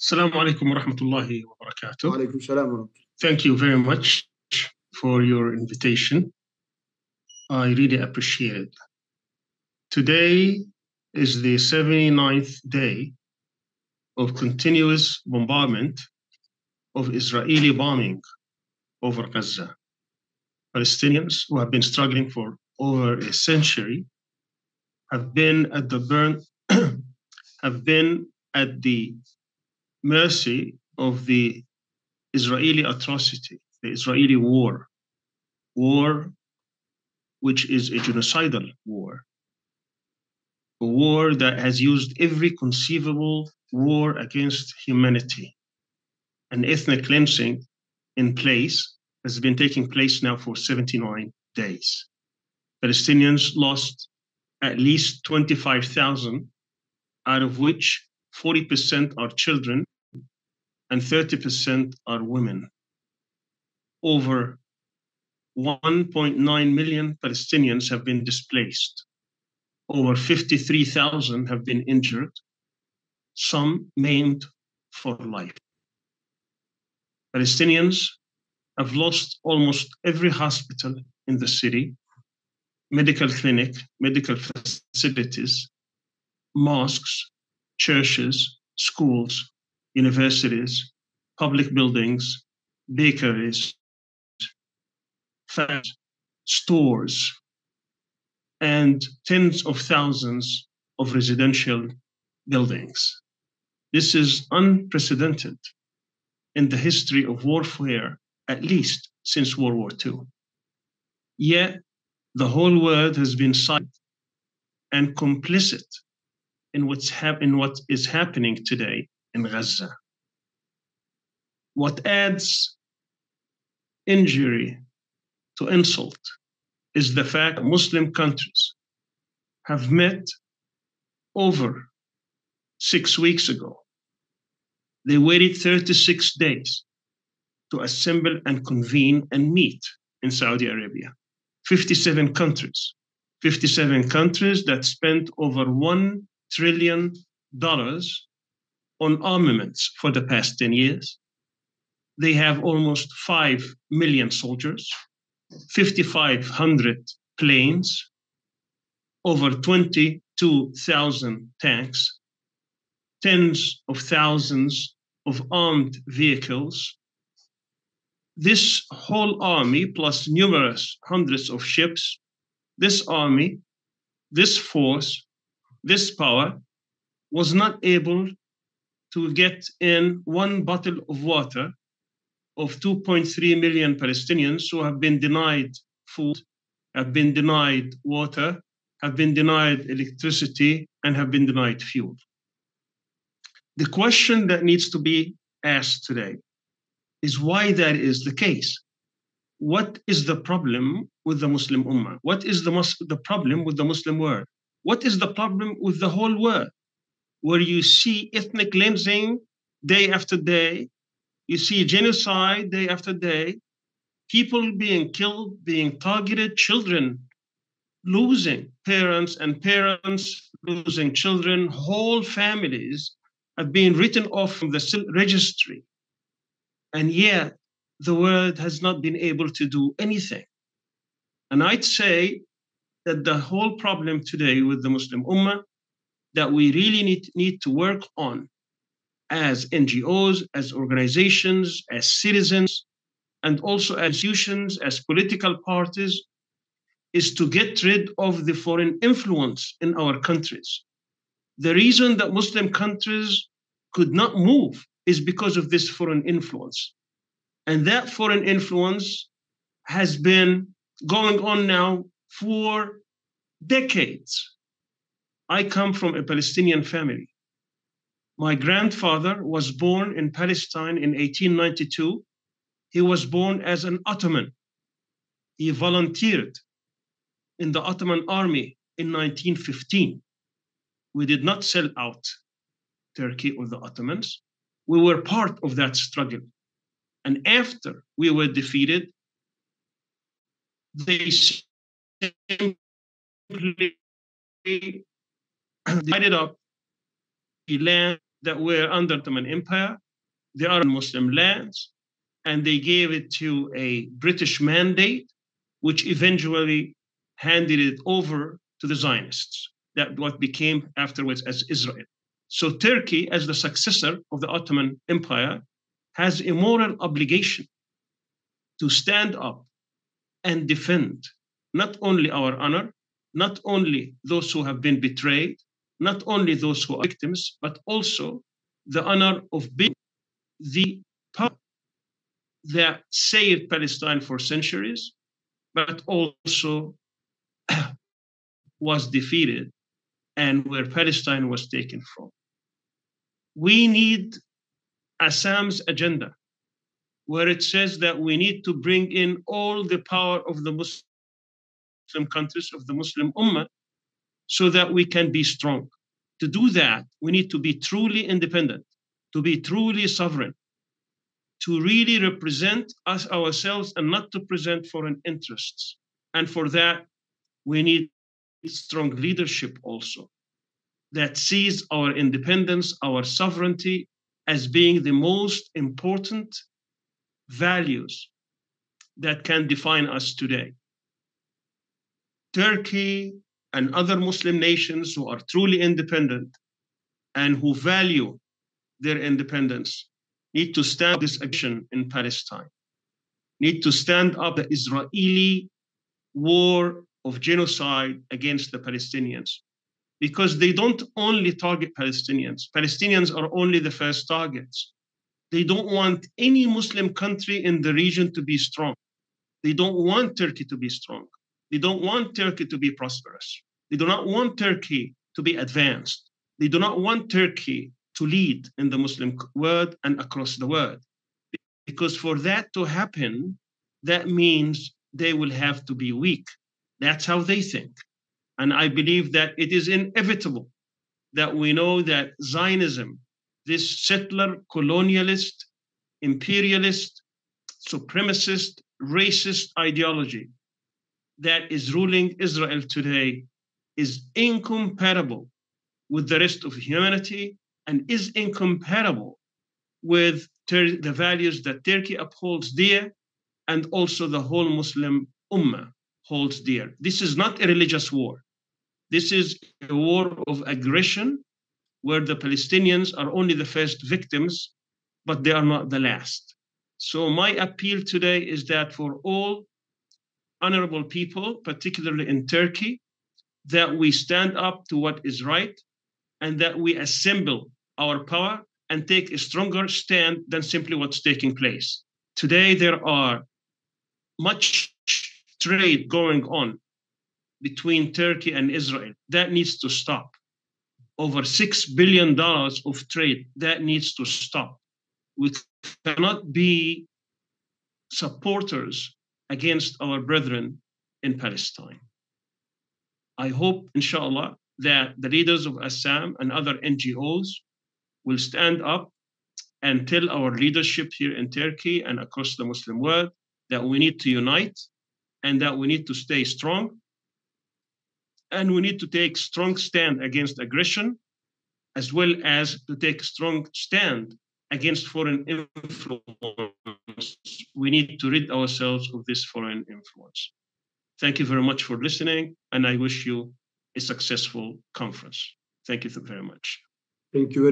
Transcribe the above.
Assalamu alaikum wa rahmatullahi wa barakatuh. Alaikum salam wa rahmatullah. Thank you very much for your invitation. I really appreciate it. Today is the 79th day of continuous bombardment of Israeli bombing over Gaza. Palestinians who have been struggling for over a century have been at the mercy of the Israeli atrocity, the Israeli war which is a genocidal war, a war that has used every conceivable war against humanity. An ethnic cleansing in place has been taking place now for 79 days. Palestinians lost at least 25,000, out of which 40% are children and 30% are women. Over 1.9 million Palestinians have been displaced. Over 53,000 have been injured, some maimed for life. Palestinians have lost almost every hospital in the city, medical clinic, medical facilities, mosques, churches, schools, universities, public buildings, bakeries, factories, stores, and tens of thousands of residential buildings. This is unprecedented in the history of warfare, at least since World War II. Yet, the whole world has been silent and complicit in what is happening today in Gaza. What adds injury to insult is the fact that Muslim countries have met over 6 weeks ago. They waited 36 days to assemble and convene and meet in Saudi Arabia. 57 countries that spent over $1 trillion on armaments for the past 10 years. They have almost 5 million soldiers, 5,500 planes, over 22,000 tanks, tens of thousands of armed vehicles. This whole army, plus numerous hundreds of ships, this army, this force, this power, was not able to get in one bottle of water of 2.3 million Palestinians who have been denied food, have been denied water, have been denied electricity, and have been denied fuel. The question that needs to be asked today is why that is the case. What is the problem with the Muslim Ummah? What is the problem with the Muslim world? What is the problem with the whole world? Where you see ethnic cleansing day after day, you see genocide day after day, people being killed, being targeted, children losing parents and parents losing children, whole families have been written off from the registry. And yet the world has not been able to do anything. And I'd say that the whole problem today with the Muslim Ummah that we really need to work on as NGOs, as organizations, as citizens, and also as institutions, as political parties, is to get rid of the foreign influence in our countries. The reason that Muslim countries could not move is because of this foreign influence. And that foreign influence has been going on now for decades. I come from a Palestinian family. My grandfather was born in Palestine in 1892. He was born as an Ottoman. He volunteered in the Ottoman army in 1915. We did not sell out Turkey or the Ottomans. We were part of that struggle. And after we were defeated, they simply divided up the land that were under Ottoman Empire. They are Muslim lands, and they gave it to a British mandate, which eventually handed it over to the Zionists, that what became afterwards as Israel. So Turkey, as the successor of the Ottoman Empire, has a moral obligation to stand up and defend not only our honor, not only those who have been betrayed, not only those who are victims, but also the honor of being the power that saved Palestine for centuries, but also was defeated and where Palestine was taken from. We need ASSAM's agenda, where it says that we need to bring in all the power of the Muslim countries, of the Muslim Ummah, so that we can be strong. To do that, we need to be truly independent, to be truly sovereign, to really represent us ourselves and not to present foreign interests. And for that, we need strong leadership also that sees our independence, our sovereignty as being the most important values that can define us today. Turkey and other Muslim nations who are truly independent and who value their independence need to stand up this action in Palestine, need to stand up the Israeli war of genocide against the Palestinians, because they don't only target Palestinians. Palestinians are only the first targets. They don't want any Muslim country in the region to be strong. They don't want Turkey to be strong. They don't want Turkey to be prosperous. They do not want Turkey to be advanced. They do not want Turkey to lead in the Muslim world and across the world. Because for that to happen, that means they will have to be weak. That's how they think. And I believe that it is inevitable that we know that Zionism, this settler, colonialist, imperialist, supremacist, racist ideology that is ruling Israel today is incompatible with the rest of humanity and is incompatible with the values that Turkey upholds dear and also the whole Muslim Ummah holds dear. This is not a religious war. This is a war of aggression where the Palestinians are only the first victims, but they are not the last. So my appeal today is that for all honorable people, particularly in Turkey, that we stand up to what is right and that we assemble our power and take a stronger stand than simply what's taking place. Today, there are much trade going on between Turkey and Israel. That needs to stop. Over $6 billion of trade, that needs to stop. We cannot be supporters against our brethren in Palestine. I hope, inshallah, that the leaders of ASSAM and other NGOs will stand up and tell our leadership here in Turkey and across the Muslim world that we need to unite and that we need to stay strong. And we need to take strong stand against aggression, as well as to take a strong stand against foreign influence. We need to rid ourselves of this foreign influence. Thank you very much for listening, and I wish you a successful conference. Thank you very much. Thank you very much.